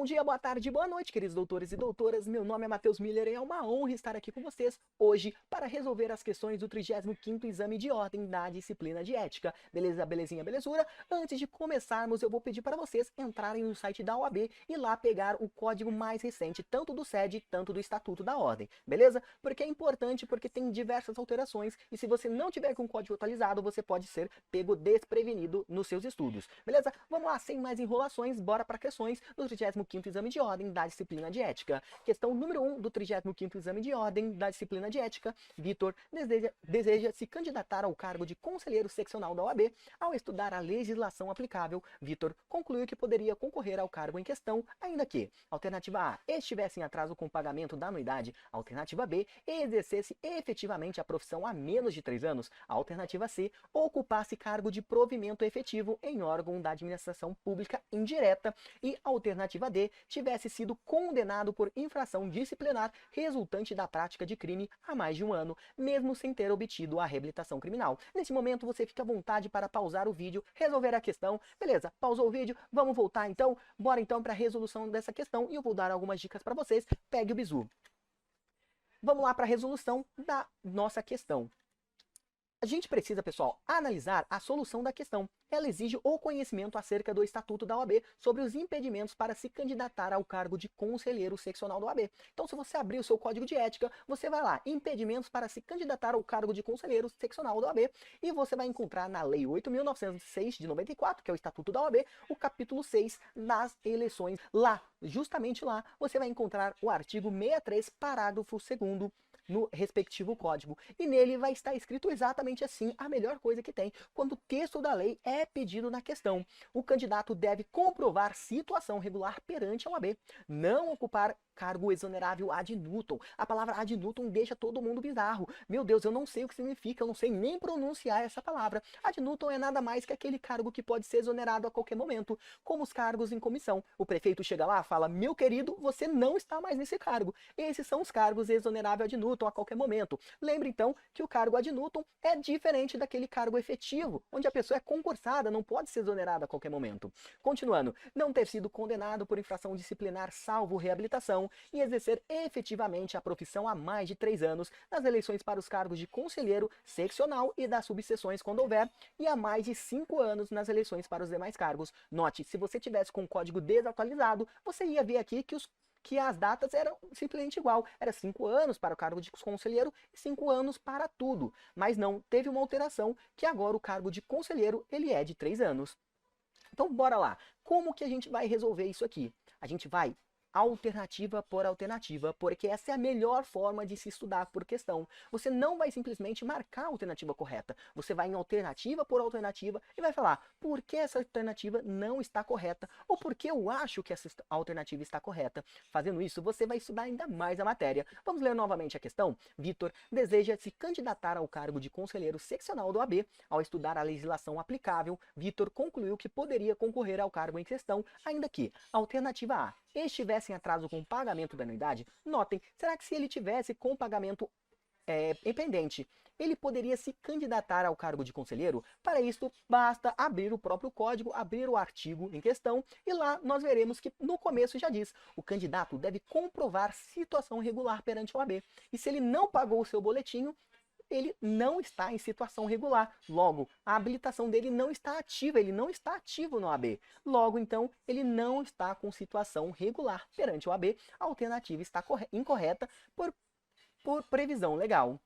Bom dia, boa tarde, boa noite, queridos doutores e doutoras. Meu nome é Matheus Miller e é uma honra estar aqui com vocês hoje para resolver as questões do 35º exame de ordem da disciplina de ética. Beleza, belezinha, belezura? Antes de começarmos, eu vou pedir para vocês entrarem no site da OAB e lá pegar o código mais recente, tanto do SED, tanto do Estatuto da Ordem, beleza? Porque é importante, porque tem diversas alterações e se você não tiver com o código atualizado, você pode ser pego desprevenido nos seus estudos, beleza? Vamos lá, sem mais enrolações, bora para questões do 35º exame de ordem da disciplina de ética. Questão número 1 do 35º exame de ordem da disciplina de ética. Vitor deseja se candidatar ao cargo de conselheiro seccional da OAB. Ao estudar a legislação aplicável, Vitor concluiu que poderia concorrer ao cargo em questão, ainda que, alternativa A, estivesse em atraso com o pagamento da anuidade, alternativa B, exercesse efetivamente a profissão há menos de 3 anos, alternativa C, ocupasse cargo de provimento efetivo em órgão da administração pública indireta e alternativa D, tivesse sido condenado por infração disciplinar resultante da prática de crime há mais de 1 ano, mesmo sem ter obtido a reabilitação criminal. Nesse momento você fica à vontade para pausar o vídeo, resolver a questão. Beleza, pausou o vídeo, vamos voltar então? Bora então para a resolução dessa questão e eu vou dar algumas dicas para vocês. Pegue o bizu. Vamos lá para a resolução da nossa questão. A gente precisa, pessoal, analisar a solução da questão. Ela exige o conhecimento acerca do Estatuto da OAB sobre os impedimentos para se candidatar ao cargo de conselheiro seccional da OAB. Então, se você abrir o seu código de ética, você vai lá, impedimentos para se candidatar ao cargo de conselheiro seccional da OAB, e você vai encontrar na Lei 8.906 de 94, que é o Estatuto da OAB, o capítulo 6 das eleições. Lá, justamente lá, você vai encontrar o artigo 63, parágrafo 2º, no respectivo código. E nele vai estar escrito exatamente assim, a melhor coisa que tem, quando o texto da lei é pedido na questão. O candidato deve comprovar situação regular perante a OAB, não ocupar cargo exonerável ad nutum. A palavra ad nutum deixa todo mundo bizarro. Meu Deus, eu não sei o que significa, eu não sei nem pronunciar essa palavra. Ad nutum é nada mais que aquele cargo que pode ser exonerado a qualquer momento, como os cargos em comissão. O prefeito chega lá e fala, meu querido, você não está mais nesse cargo. Esses são os cargos exonerável ad nutum a qualquer momento. Lembre então que o cargo ad nutum é diferente daquele cargo efetivo, onde a pessoa é concursada, não pode ser exonerada a qualquer momento. Continuando, não ter sido condenado por infração disciplinar salvo reabilitação e exercer efetivamente a profissão há mais de 3 anos nas eleições para os cargos de conselheiro seccional e das subseções quando houver, e há mais de 5 anos nas eleições para os demais cargos. Note, se você tivesse com o código desatualizado, você ia ver aqui que as datas eram simplesmente igual. Era 5 anos para o cargo de conselheiro e 5 anos para tudo. Mas não, teve uma alteração que agora o cargo de conselheiro ele é de 3 anos. Então bora lá. Como que a gente vai resolver isso aqui? A gente vai alternativa por alternativa, porque essa é a melhor forma de se estudar por questão. Você não vai simplesmente marcar a alternativa correta, você vai em alternativa por alternativa e vai falar por que essa alternativa não está correta ou por que eu acho que essa alternativa está correta. Fazendo isso, você vai estudar ainda mais a matéria. Vamos ler novamente a questão? Vitor deseja se candidatar ao cargo de conselheiro seccional do AB. Ao estudar a legislação aplicável, Vitor concluiu que poderia concorrer ao cargo em questão, ainda que, alternativa A, estivesse em atraso com o pagamento da anuidade. Notem, será que se ele tivesse com o pagamento pendente, ele poderia se candidatar ao cargo de conselheiro? Para isso, basta abrir o próprio código, abrir o artigo em questão, e lá nós veremos que no começo já diz, o candidato deve comprovar situação regular perante a OAB. E se ele não pagou o seu boletinho, ele não está em situação regular. Logo, a habilitação dele não está ativa, ele não está ativo no AB. Logo, então, ele não está com situação regular perante o AB. A alternativa está incorreta por previsão legal.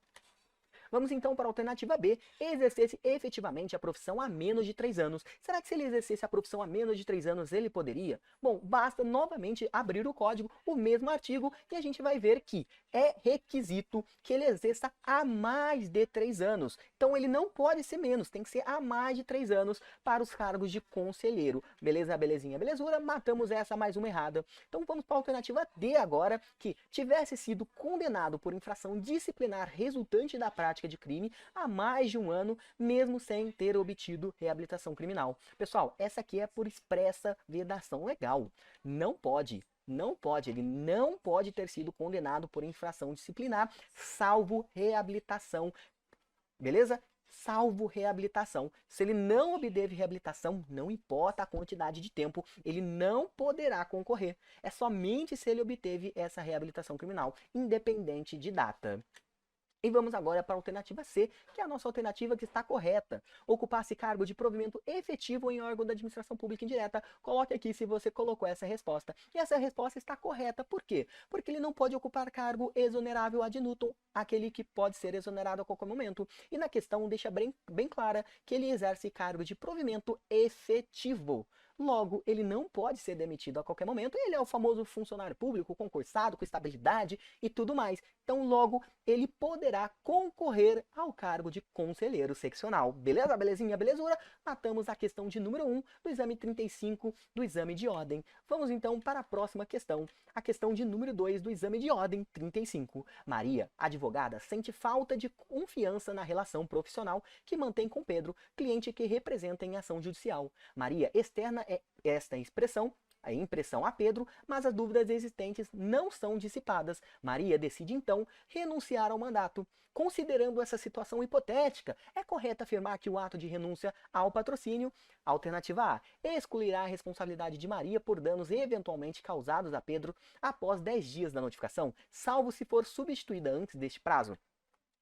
Vamos então para a alternativa B, exercesse efetivamente a profissão há menos de 3 anos. Será que se ele exercesse a profissão há menos de 3 anos, ele poderia? Bom, basta novamente abrir o código, o mesmo artigo, e a gente vai ver que é requisito que ele exerça há mais de 3 anos. Então ele não pode ser menos, tem que ser há mais de 3 anos para os cargos de conselheiro. Beleza, belezinha, belezura? Matamos essa, mais uma errada. Então vamos para a alternativa D agora, que tivesse sido condenado por infração disciplinar resultante da prática de crime há mais de 1 ano, mesmo sem ter obtido reabilitação criminal. Pessoal, essa aqui é por expressa vedação legal. Não pode, ele não pode ter sido condenado por infração disciplinar, salvo reabilitação. Beleza? salvo reabilitação. Se ele não obteve reabilitação, não importa a quantidade de tempo, ele não poderá concorrer. É somente se ele obteve essa reabilitação criminal, independente de data. E vamos agora para a alternativa C, que é a nossa alternativa que está correta. Ocupar-se cargo de provimento efetivo em órgão da administração pública indireta. Coloque aqui se você colocou essa resposta. E essa resposta está correta. Por quê? Porque ele não pode ocupar cargo exonerável ad nutum, aquele que pode ser exonerado a qualquer momento. E na questão deixa bem clara que ele exerce cargo de provimento efetivo. Logo, ele não pode ser demitido a qualquer momento. Ele é o famoso funcionário público, concursado, com estabilidade e tudo mais. Então, logo, ele poderá concorrer ao cargo de conselheiro seccional. Beleza, belezinha, belezura? Matamos a questão de número 1 do exame 35 do exame de ordem. Vamos então para a próxima questão, a questão de número 2 do exame de ordem 35. Maria, advogada, sente falta de confiança na relação profissional que mantém com Pedro, cliente que representa em ação judicial. Maria externa esta expressão, a impressão a Pedro, mas as dúvidas existentes não são dissipadas. Maria decide então renunciar ao mandato. Considerando essa situação hipotética, é correto afirmar que o ato de renúncia ao patrocínio, alternativa A, excluirá a responsabilidade de Maria por danos eventualmente causados a Pedro após 10 dias da notificação, salvo se for substituída antes deste prazo.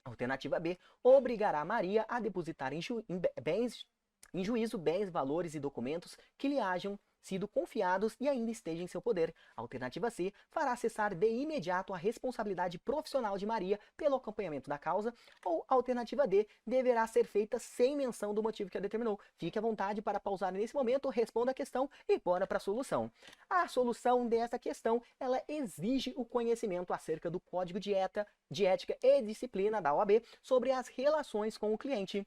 Alternativa B, obrigará Maria a depositar em juízo bens, valores e documentos que lhe hajam sido confiados e ainda estejam em seu poder. Alternativa C, fará cessar de imediato a responsabilidade profissional de Maria pelo acompanhamento da causa. Ou alternativa D, deverá ser feita sem menção do motivo que a determinou. Fique à vontade para pausar nesse momento, responda a questão e bora para a solução. A solução dessa questão, ela exige o conhecimento acerca do Código de Ética e Disciplina da OAB sobre as relações com o cliente.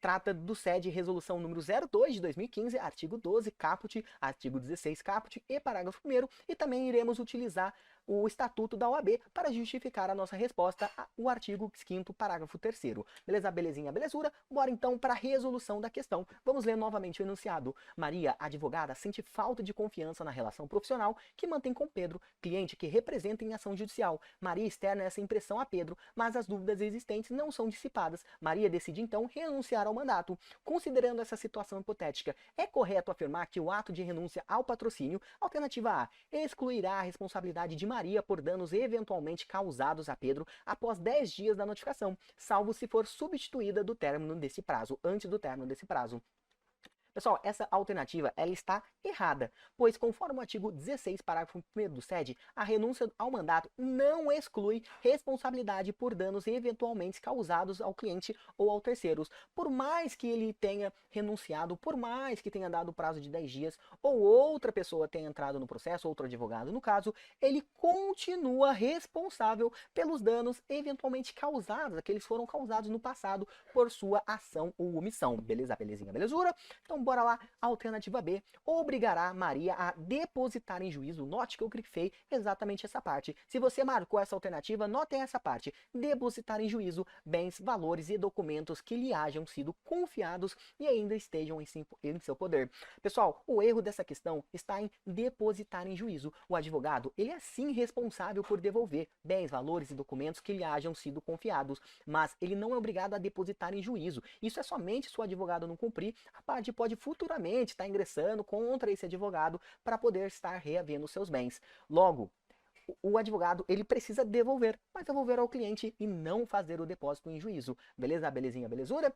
Trata do SED Resolução número 02 de 2015, artigo 12, caput, artigo 16, caput e parágrafo 1º, e também iremos utilizar o Estatuto da OAB para justificar a nossa resposta ao artigo 5º, parágrafo 3º. Beleza, belezinha, belezura? Bora então para a resolução da questão. Vamos ler novamente o enunciado. Maria, advogada, sente falta de confiança na relação profissional que mantém com Pedro, cliente que representa em ação judicial. Maria externa essa impressão a Pedro, mas as dúvidas existentes não são dissipadas. Maria decide então renunciar ao mandato. Considerando essa situação hipotética, é correto afirmar que o ato de renúncia ao patrocínio, alternativa A, excluirá a responsabilidade de Maria por danos eventualmente causados a Pedro após 10 dias da notificação, salvo se for substituída do término desse prazo, antes do término desse prazo. Pessoal, essa alternativa ela está errada, pois conforme o artigo 16, parágrafo 1º do SED, a renúncia ao mandato não exclui responsabilidade por danos eventualmente causados ao cliente ou ao terceiros. Por mais que ele tenha renunciado, por mais que tenha dado prazo de 10 dias, ou outra pessoa tenha entrado no processo, outro advogado no caso, ele continua responsável pelos danos eventualmente causados, aqueles foram causados no passado por sua ação ou omissão. Beleza, belezinha, belezura? Então bora lá, alternativa B, obrigará Maria a depositar em juízo. Note que eu grifei exatamente essa parte. Se você marcou essa alternativa, notem essa parte. Depositar em juízo bens, valores e documentos que lhe hajam sido confiados e ainda estejam em seu poder. Pessoal, o erro dessa questão está em depositar em juízo. O advogado, ele é sim responsável por devolver bens, valores e documentos que lhe hajam sido confiados, mas ele não é obrigado a depositar em juízo. Isso é somente se o advogado não cumprir, a parte pode futuramente estar ingressando contra esse advogado para poder estar reavendo seus bens. Logo, o advogado ele precisa devolver, mas devolver ao cliente e não fazer o depósito em juízo. Beleza, belezinha, belezura?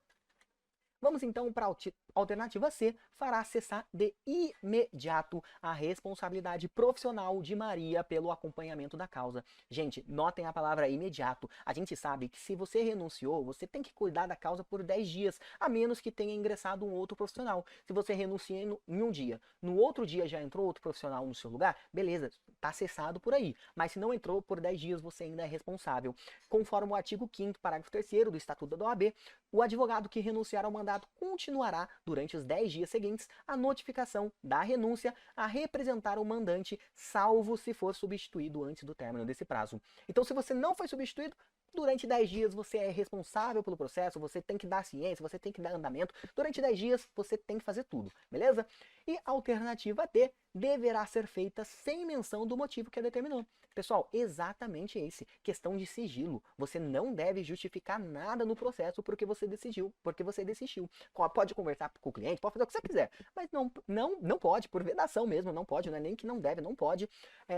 Vamos então para a alternativa C, fará cessar de imediato a responsabilidade profissional de Maria pelo acompanhamento da causa. Gente, notem a palavra imediato. A gente sabe que se você renunciou, você tem que cuidar da causa por 10 dias, a menos que tenha ingressado um outro profissional. Se você renuncia em um dia, no outro dia já entrou outro profissional no seu lugar, beleza, está cessado por aí. Mas se não entrou por 10 dias, você ainda é responsável. Conforme o artigo 5º, parágrafo 3º do Estatuto da OAB, o advogado que renunciar ao mandato continuará, durante os 10 dias seguintes, a notificação da renúncia a representar o mandante, salvo se for substituído antes do término desse prazo. Então, se você não foi substituído, Durante 10 dias você é responsável pelo processo, você tem que dar ciência, você tem que dar andamento. Durante 10 dias você tem que fazer tudo, beleza? E a alternativa D deverá ser feita sem menção do motivo que a determinou. Pessoal, exatamente esse, questão de sigilo. Você não deve justificar nada no processo porque você decidiu, Pode conversar com o cliente, pode fazer o que você quiser, mas não pode, por vedação mesmo, não pode, não é nem que não deve, não pode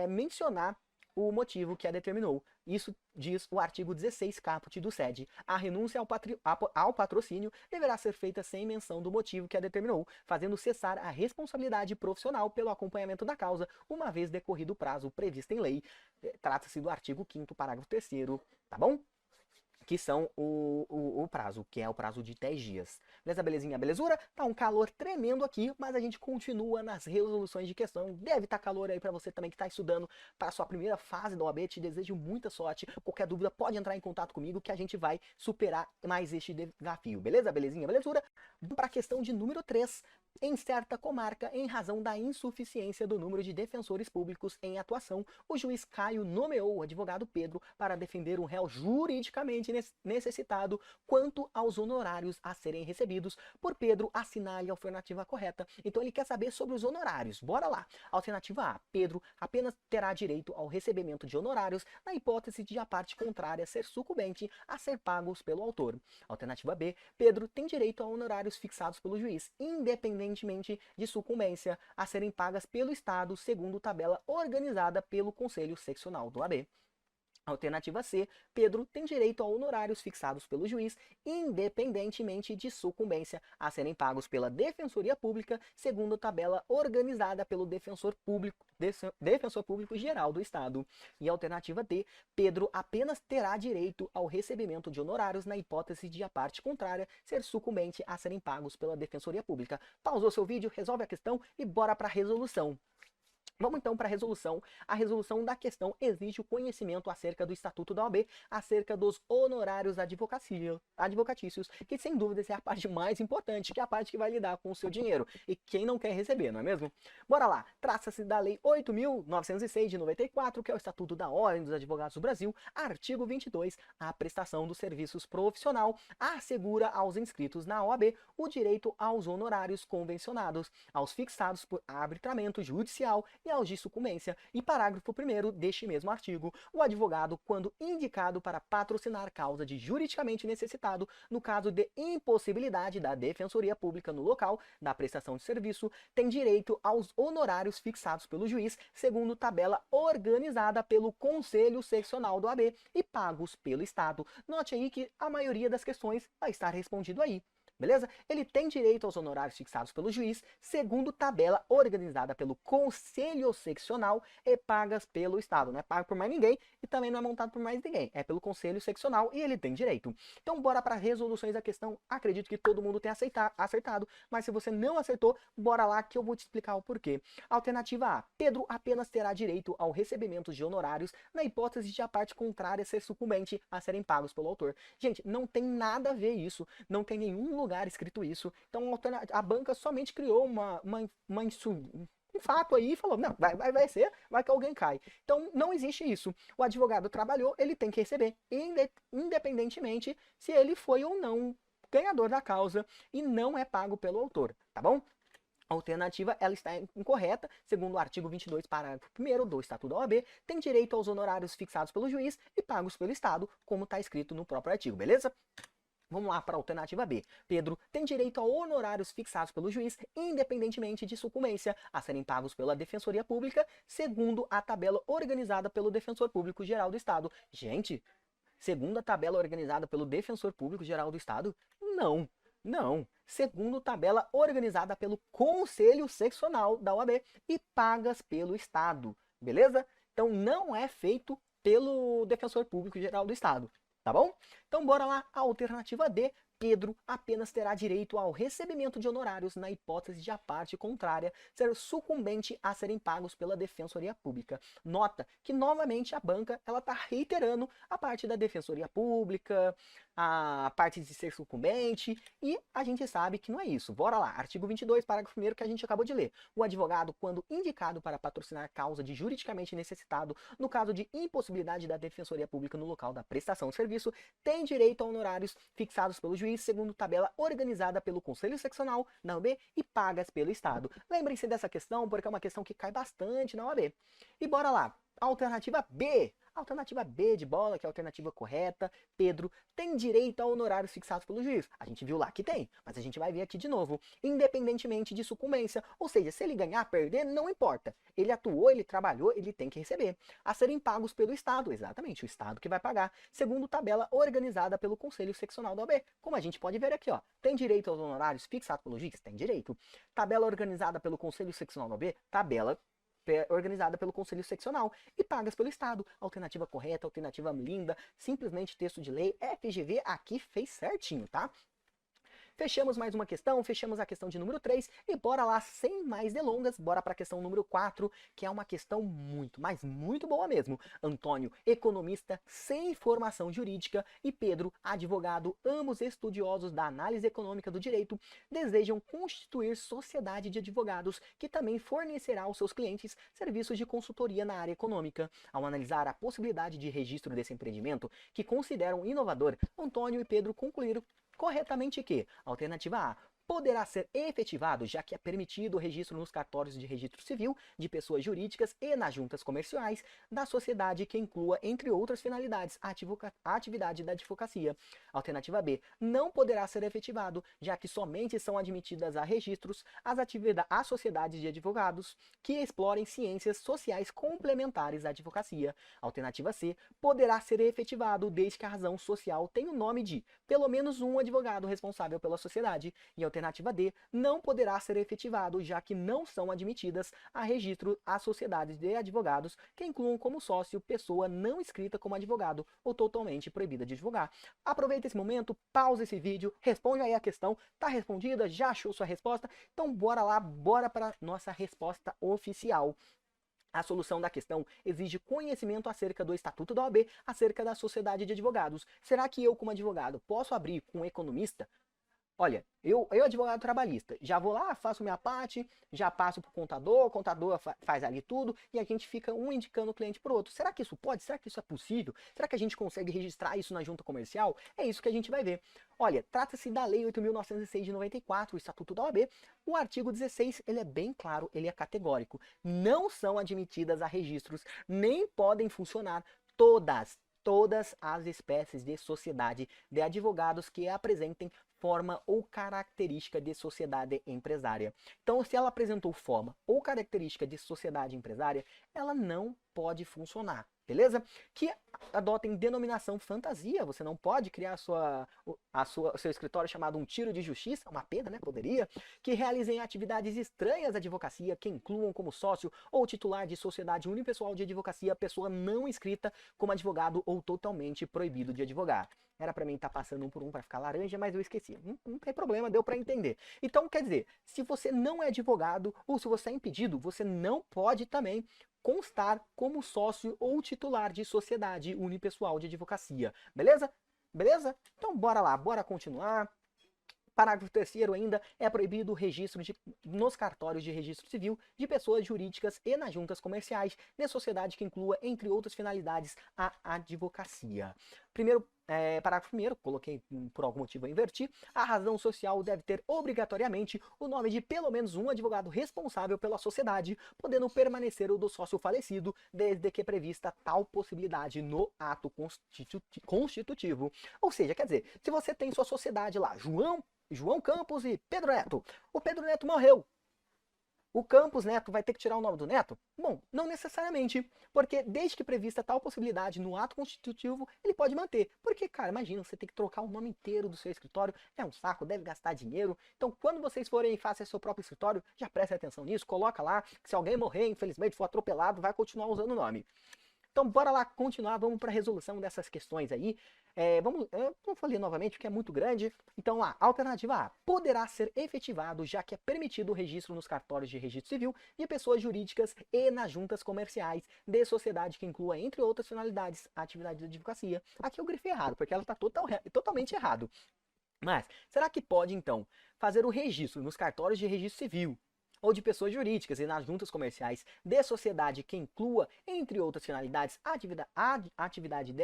mencionar o motivo que a determinou. Isso diz o artigo 16 caput do SED. A renúncia ao patrocínio deverá ser feita sem menção do motivo que a determinou, fazendo cessar a responsabilidade profissional pelo acompanhamento da causa, uma vez decorrido o prazo previsto em lei. Trata-se do artigo 5º, parágrafo 3º, tá bom? Que são o prazo, que é o prazo de 10 dias. Beleza, belezinha, belezura? Tá um calor tremendo aqui, mas a gente continua nas resoluções de questão. Deve estar calor aí para você também que está estudando para a sua primeira fase da OAB. Te desejo muita sorte. Qualquer dúvida pode entrar em contato comigo que a gente vai superar mais este desafio. Beleza, belezinha, belezura? Vamos para a questão de número 3. Em certa comarca, em razão da insuficiência do número de defensores públicos em atuação, o juiz Caio nomeou o advogado Pedro para defender um réu juridicamente necessitado quanto aos honorários a serem recebidos por Pedro. Assinale a alternativa correta. Então ele quer saber sobre os honorários. Bora lá. Alternativa A. Pedro apenas terá direito ao recebimento de honorários na hipótese de a parte contrária ser sucumbente a ser pagos pelo autor. Alternativa B. Pedro tem direito a honorários fixados pelo juiz, independentemente de sucumbência, a serem pagas pelo Estado segundo tabela organizada pelo Conselho Seccional do AB. Alternativa C. Pedro tem direito a honorários fixados pelo juiz, independentemente de sucumbência, a serem pagos pela Defensoria Pública, segundo tabela organizada pelo Defensor Público Geral do Estado. E alternativa D. Pedro apenas terá direito ao recebimento de honorários na hipótese de a parte contrária ser sucumbente a serem pagos pela Defensoria Pública. Pausou seu vídeo, resolve a questão e bora para a resolução. Vamos então para a resolução. A resolução da questão exige o conhecimento acerca do Estatuto da OAB, acerca dos honorários advocatícios, que sem dúvida é a parte mais importante, que é a parte que vai lidar com o seu dinheiro. E quem não quer receber, não é mesmo? Bora lá. Trata-se da Lei 8.906 de 94, que é o Estatuto da Ordem dos Advogados do Brasil. Artigo 22. A prestação dos serviços profissional assegura aos inscritos na OAB o direito aos honorários convencionados, aos fixados por arbitramento judicial e aos de sucumbência. E parágrafo 1º deste mesmo artigo, o advogado, quando indicado para patrocinar causa de juridicamente necessitado, no caso de impossibilidade da Defensoria Pública no local da prestação de serviço, tem direito aos honorários fixados pelo juiz, segundo tabela organizada pelo Conselho Seccional do AB e pagos pelo Estado. Note aí que a maioria das questões vai estar respondido aí. Beleza? Ele tem direito aos honorários fixados pelo juiz, segundo tabela organizada pelo Conselho Seccional e pagas pelo Estado. Não é pago por mais ninguém e também não é montado por mais ninguém. É pelo Conselho Seccional e ele tem direito. Então, bora para resoluções da questão. Acredito que todo mundo tenha acertado, mas se você não acertou, bora lá que eu vou te explicar o porquê. Alternativa A. Pedro apenas terá direito ao recebimento de honorários na hipótese de a parte contrária ser sucumbente a serem pagos pelo autor. Gente, não tem nada a ver isso. Não tem nenhum lugar escrito isso. Então a banca somente criou um fato aí e falou, não, vai que alguém cai. Então não existe isso. O advogado trabalhou, ele tem que receber, independentemente se ele foi ou não ganhador da causa e não é pago pelo autor, tá bom? A alternativa, ela está incorreta, segundo o artigo 22, parágrafo 1º do Estatuto da OAB, tem direito aos honorários fixados pelo juiz e pagos pelo Estado, como está escrito no próprio artigo, beleza? Vamos lá para a alternativa B. Pedro tem direito a honorários fixados pelo juiz, independentemente de sucumbência, a serem pagos pela Defensoria Pública, segundo a tabela organizada pelo Defensor Público Geral do Estado. Gente, segundo a tabela organizada pelo Defensor Público Geral do Estado? Não, não. Segundo tabela organizada pelo Conselho Seccional da OAB e pagas pelo Estado. Beleza? Então não é feito pelo Defensor Público Geral do Estado. Tá bom? Então bora lá, a alternativa D. Pedro apenas terá direito ao recebimento de honorários na hipótese de a parte contrária ser sucumbente a serem pagos pela Defensoria Pública. Nota que, novamente, a banca está reiterando a parte da Defensoria Pública, a parte de ser sucumbente, e a gente sabe que não é isso. Bora lá, artigo 22, parágrafo 1º que a gente acabou de ler. O advogado, quando indicado para patrocinar causa de juridicamente necessitado, no caso de impossibilidade da Defensoria Pública no local da prestação de serviço, tem direito a honorários fixados pelo juiz segundo tabela organizada pelo Conselho Seccional na OAB e pagas pelo Estado. Lembrem-se dessa questão, porque é uma questão que cai bastante na OAB. E bora lá. Alternativa B. Alternativa B de bola, que é a alternativa correta. Pedro tem direito a honorários fixados pelo juiz. A gente viu lá que tem, mas a gente vai ver aqui de novo. Independentemente de sucumbência. Ou seja, se ele ganhar, perder, não importa. Ele atuou, ele trabalhou, ele tem que receber. A serem pagos pelo Estado. Exatamente, o Estado que vai pagar. Segundo tabela organizada pelo Conselho Seccional da OAB. Como a gente pode ver aqui, ó. Tem direito aos honorários fixados pelo juiz? Tem direito. Tabela organizada pelo Conselho Seccional da OAB? Tabela organizada pelo Conselho Seccional e pagas pelo Estado. Alternativa correta, alternativa linda, simplesmente texto de lei, FGV aqui fez certinho, tá? Fechamos mais uma questão, fechamos a questão de número 3 e bora lá, sem mais delongas, bora para a questão número 4, que é uma questão muito, mas muito boa mesmo. Antônio, economista sem formação jurídica, e Pedro, advogado, ambos estudiosos da análise econômica do direito, desejam constituir sociedade de advogados que também fornecerá aos seus clientes serviços de consultoria na área econômica. Ao analisar a possibilidade de registro desse empreendimento, que consideram inovador, Antônio e Pedro concluíram corretamente que, alternativa A, poderá ser efetivado, já que é permitido o registro nos cartórios de registro civil de pessoas jurídicas e nas juntas comerciais da sociedade que inclua, entre outras finalidades, a atividade da advocacia. Alternativa B, não poderá ser efetivado, já que somente são admitidas a registros as sociedades de advogados que explorem ciências sociais complementares à advocacia. Alternativa C, poderá ser efetivado desde que a razão social tenha o nome de pelo menos um advogado responsável pela sociedade. E alternativa D, não poderá ser efetivado, já que não são admitidas a registro as sociedades de advogados que incluam como sócio pessoa não inscrita como advogado ou totalmente proibida de advogar. Aproveita esse momento, pausa esse vídeo, responde aí a questão, tá respondida, já achou sua resposta? Então bora lá, bora para nossa resposta oficial. A solução da questão exige conhecimento acerca do Estatuto da OAB, acerca da sociedade de advogados. Será que eu, como advogado, posso abrir com um economista? Olha, eu advogado trabalhista, já vou lá, faço minha parte, já passo para o contador faz ali tudo, e a gente fica um indicando o cliente para o outro. Será que isso pode? Será que isso é possível? Será que a gente consegue registrar isso na junta comercial? É isso que a gente vai ver. Olha, trata-se da Lei 8.906 de 94, o Estatuto da OAB. O artigo 16, ele é bem claro, ele é categórico. Não são admitidas a registros, nem podem funcionar todas as espécies de sociedade de advogados que apresentem forma ou característica de sociedade empresária. Então, se ela apresentou forma ou característica de sociedade empresária, ela não pode funcionar, beleza? Que adotem denominação fantasia, você não pode criar o seu escritório chamado um tiro de justiça, uma pena, né? Poderia. Que realizem atividades estranhas à advocacia, que incluam como sócio ou titular de sociedade unipessoal de advocacia, pessoa não inscrita como advogado ou totalmente proibido de advogar. Era para mim estar passando um por um para ficar laranja, mas eu esqueci. Não tem problema, deu para entender. Então, quer dizer, se você não é advogado ou se você é impedido, você não pode também constar como sócio ou titular de sociedade unipessoal de advocacia. Beleza? Beleza? Então, bora lá, bora continuar. Parágrafo 3º ainda, é proibido o registro nos cartórios de registro civil de pessoas jurídicas e nas juntas comerciais de sociedade que inclua, entre outras finalidades, a advocacia. Parágrafo 1º, coloquei por algum motivo eu inverti, a razão social deve ter obrigatoriamente o nome de pelo menos um advogado responsável pela sociedade, podendo permanecer o do sócio falecido, desde que prevista tal possibilidade no ato constitutivo. Ou seja, quer dizer, se você tem sua sociedade lá, João Campos e Pedro Neto, o Pedro Neto morreu, o Campos Neto vai ter que tirar o nome do Neto? Bom, não necessariamente, porque desde que prevista tal possibilidade no ato constitutivo, ele pode manter. Porque, cara, imagina, você tem que trocar o nome inteiro do seu escritório, é um saco, deve gastar dinheiro. Então, quando vocês forem e façam seu próprio escritório, já prestem atenção nisso, coloca lá, que se alguém morrer, infelizmente, for atropelado, vai continuar usando o nome. Então, bora lá continuar, vamos para a resolução dessas questões aí. Eu não falei novamente porque é muito grande. Então, lá, alternativa A, poderá ser efetivado, já que é permitido o registro nos cartórios de registro civil de pessoas jurídicas e nas juntas comerciais de sociedade que inclua, entre outras finalidades, a atividade de advocacia. Aqui eu grifei errado, porque ela está totalmente errado. Mas, será que pode, então, fazer o registro nos cartórios de registro civil ou de pessoas jurídicas e nas juntas comerciais de sociedade que inclua, entre outras finalidades, a atividade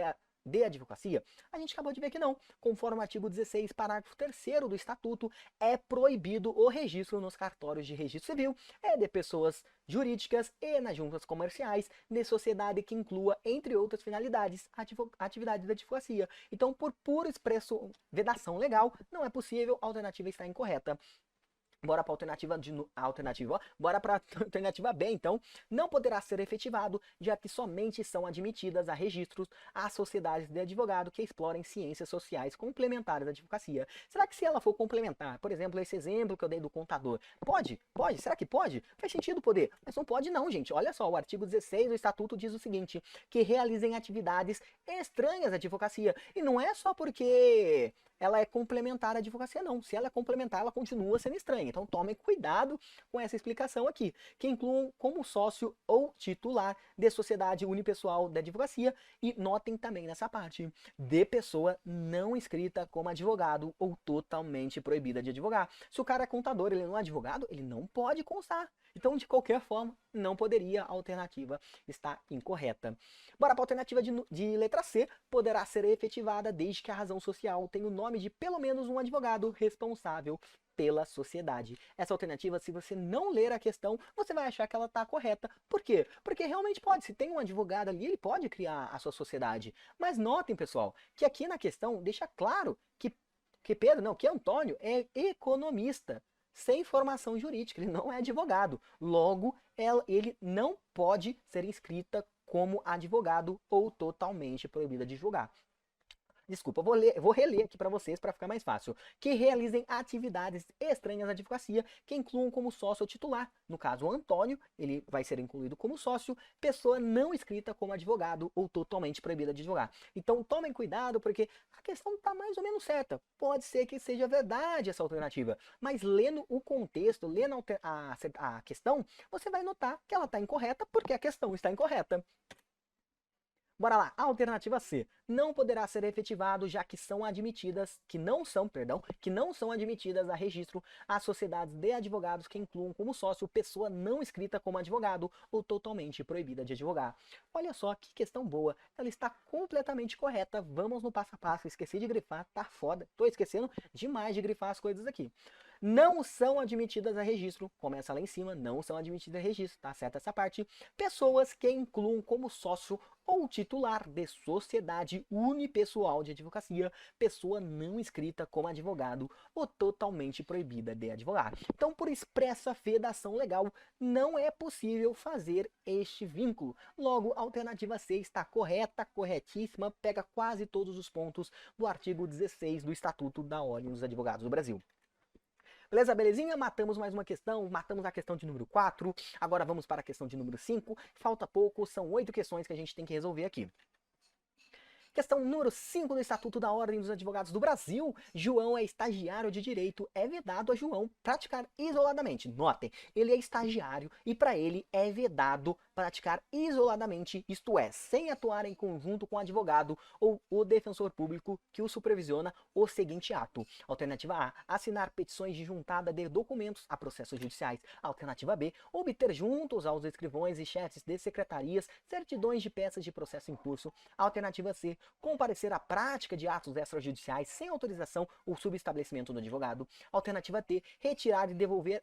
de advocacia? A gente acabou de ver que não. Conforme o artigo 16, parágrafo 3º do Estatuto, é proibido o registro nos cartórios de registro civil de pessoas jurídicas e nas juntas comerciais de sociedade que inclua, entre outras finalidades, a atividade da advocacia. Então, por pura expresso vedação legal, não é possível, a alternativa está incorreta. Bora para bora para alternativa B, então. Não poderá ser efetivado, já que somente são admitidas a registros as sociedades de advogado que explorem ciências sociais complementares à advocacia. Será que se ela for complementar, por exemplo, esse exemplo que eu dei do contador, pode? Pode? Será que pode? Faz sentido poder, mas não pode não, gente. Olha só, o artigo 16 do Estatuto diz o seguinte, que realizem atividades estranhas à advocacia. E não é só porque ela é complementar à advocacia, não. Se ela é complementar, ela continua sendo estranha. Então tomem cuidado com essa explicação aqui, que incluam como sócio ou titular de sociedade unipessoal da advocacia, e notem também nessa parte, de pessoa não inscrita como advogado ou totalmente proibida de advogar. Se o cara é contador, ele não é advogado, ele não pode constar. Então, de qualquer forma, não poderia, a alternativa está incorreta. Bora para a alternativa de letra C, poderá ser efetivada desde que a razão social tenha o nome de pelo menos um advogado responsável pela sociedade. Essa alternativa, se você não ler a questão, você vai achar que ela está correta. Por quê? Porque realmente pode, se tem um advogado ali, ele pode criar a sua sociedade. Mas notem, pessoal, que aqui na questão deixa claro que Antônio é economista, sem formação jurídica, ele não é advogado. Logo, ele não pode ser inscrita como advogado ou totalmente proibida de julgar. Desculpa, vou reler aqui para vocês para ficar mais fácil. Que realizem atividades estranhas à advocacia, que incluam como sócio ou titular. No caso, o Antônio, ele vai ser incluído como sócio, pessoa não inscrita como advogado ou totalmente proibida de advogar. Então tomem cuidado, porque a questão está mais ou menos certa. Pode ser que seja verdade essa alternativa, mas lendo o contexto, lendo a questão, você vai notar que ela está incorreta porque a questão está incorreta. Bora lá, a alternativa C, não poderá ser efetivado, já que não são admitidas a registro as sociedades de advogados que incluam como sócio pessoa não inscrita como advogado ou totalmente proibida de advogar. Olha só que questão boa, ela está completamente correta, vamos no passo a passo, esqueci de grifar, tá foda, tô esquecendo demais de grifar as coisas aqui. Não são admitidas a registro, começa lá em cima, não são admitidas a registro, tá certo essa parte, pessoas que incluam como sócio ou titular de sociedade unipessoal de advocacia, pessoa não inscrita como advogado ou totalmente proibida de advogar. Então, por expressa vedação legal, não é possível fazer este vínculo. Logo, a alternativa C está correta, corretíssima, pega quase todos os pontos do artigo 16 do Estatuto da Ordem dos Advogados do Brasil. Beleza, belezinha? Matamos mais uma questão, matamos a questão de número 4, agora vamos para a questão de número 5, falta pouco, são 8 questões que a gente tem que resolver aqui. Questão número 5 do Estatuto da Ordem dos Advogados do Brasil. João é estagiário de direito. É vedado a João praticar isoladamente. Notem, ele é estagiário e para ele é vedado praticar isoladamente, isto é, sem atuar em conjunto com o advogado ou o defensor público que o supervisiona, o seguinte ato. Alternativa A, assinar petições de juntada de documentos a processos judiciais. Alternativa B, obter juntos aos escrivões e chefes de secretarias certidões de peças de processo em curso. Alternativa C, comparecer à prática de atos extrajudiciais sem autorização ou subestabelecimento do advogado. Alternativa D, retirar e devolver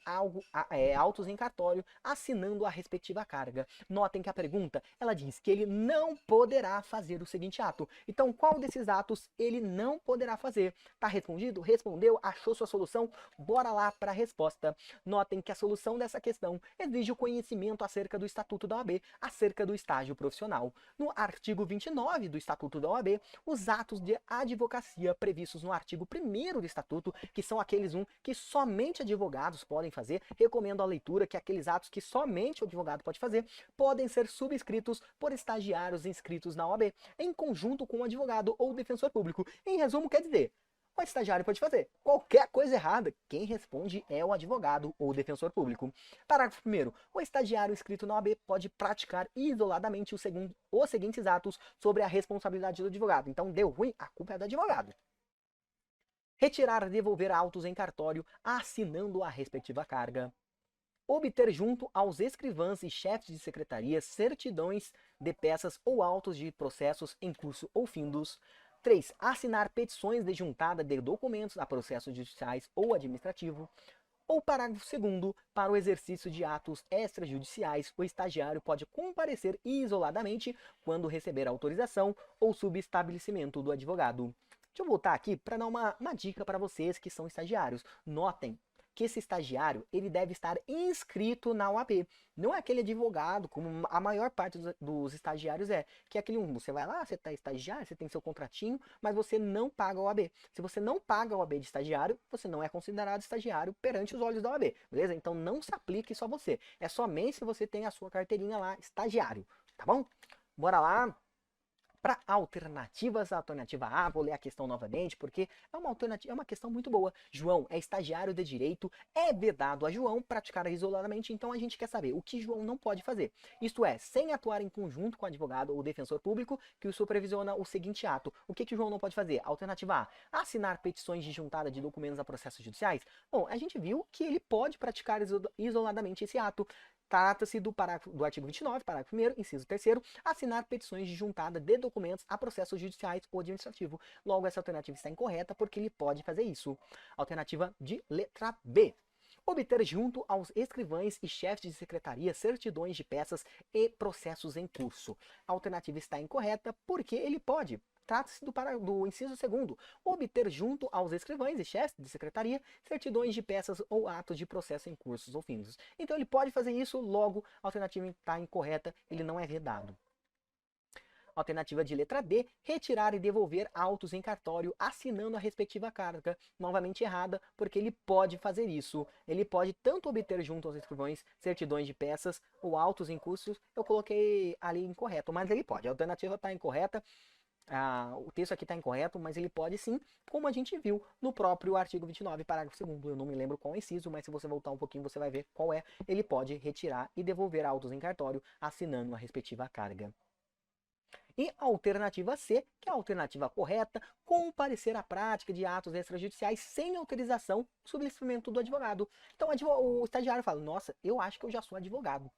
autos em cartório, assinando a respectiva carga. Notem que a pergunta, ela diz que ele não poderá fazer o seguinte ato. Então, qual desses atos ele não poderá fazer? Tá respondido? Respondeu? Achou sua solução? Bora lá para a resposta. Notem que a solução dessa questão exige o conhecimento acerca do Estatuto da OAB, acerca do estágio profissional. No artigo 29 do Estatuto da OAB os atos de advocacia previstos no artigo 1º do Estatuto, que são aqueles que somente advogados podem fazer. Recomendo a leitura, que aqueles atos que somente o advogado pode fazer podem ser subscritos por estagiários inscritos na OAB, em conjunto com o advogado ou defensor público. Em resumo, quer dizer, o estagiário pode fazer qualquer coisa errada, quem responde é o advogado ou defensor público. Parágrafo 1º. O estagiário inscrito na OAB pode praticar isoladamente os seguintes atos sobre a responsabilidade do advogado. Então, deu ruim, a culpa é do advogado. Retirar e devolver autos em cartório assinando a respectiva carga. Obter junto aos escrivãs e chefes de secretaria certidões de peças ou autos de processos em curso ou findos. 3. Assinar petições de juntada de documentos a processos judiciais ou administrativo. Ou parágrafo 2º, para o exercício de atos extrajudiciais, o estagiário pode comparecer isoladamente quando receber autorização ou subestabelecimento do advogado. Deixa eu voltar aqui para dar uma dica para vocês que são estagiários. Notem que esse estagiário ele deve estar inscrito na OAB. Não é aquele advogado, como a maior parte dos estagiários é. Que é aquele você vai lá, você está estagiário, você tem seu contratinho, mas você não paga a OAB. Se você não paga a OAB de estagiário, você não é considerado estagiário perante os olhos da OAB, beleza? Então não se aplique só você. É somente se você tem a sua carteirinha lá, estagiário, tá bom? Bora lá. Para alternativas, a alternativa A, vou ler a questão novamente, porque é uma alternativa, é uma questão muito boa. João é estagiário de direito, é vedado a João praticar isoladamente, então a gente quer saber o que João não pode fazer. Isto é, sem atuar em conjunto com o advogado ou defensor público que o supervisiona o seguinte ato. O que João não pode fazer? Alternativa A, assinar petições de juntada de documentos a processos judiciais. Bom, a gente viu que ele pode praticar isoladamente esse ato. Trata-se do artigo 29, parágrafo 1º, inciso 3º, assinar petições de juntada de documentos a processos judiciais ou administrativo. Logo, essa alternativa está incorreta porque ele pode fazer isso. Alternativa de letra B. Obter junto aos escrivães e chefes de secretaria certidões de peças e processos em curso. A alternativa está incorreta porque ele pode. Trata-se do inciso 2º, obter junto aos escrivães e chefes de secretaria certidões de peças ou atos de processo em cursos ou findos. Então ele pode fazer isso, logo a alternativa está incorreta, ele não é vedado. Alternativa de letra D, retirar e devolver autos em cartório assinando a respectiva carga. Novamente errada, porque ele pode fazer isso. Ele pode tanto obter junto aos escrivães certidões de peças ou autos em cursos. Eu coloquei ali incorreto, mas ele pode. A alternativa está incorreta. O texto aqui está incorreto, mas ele pode sim, como a gente viu no próprio artigo 29, parágrafo 2º. Eu não me lembro qual é o inciso, mas se você voltar um pouquinho você vai ver qual é. Ele pode retirar e devolver autos em cartório assinando a respectiva carga. E a alternativa C, que é a alternativa correta, comparecer à prática de atos extrajudiciais sem autorização, subscrever do advogado. Então o estagiário fala, nossa, eu acho que eu já sou advogado.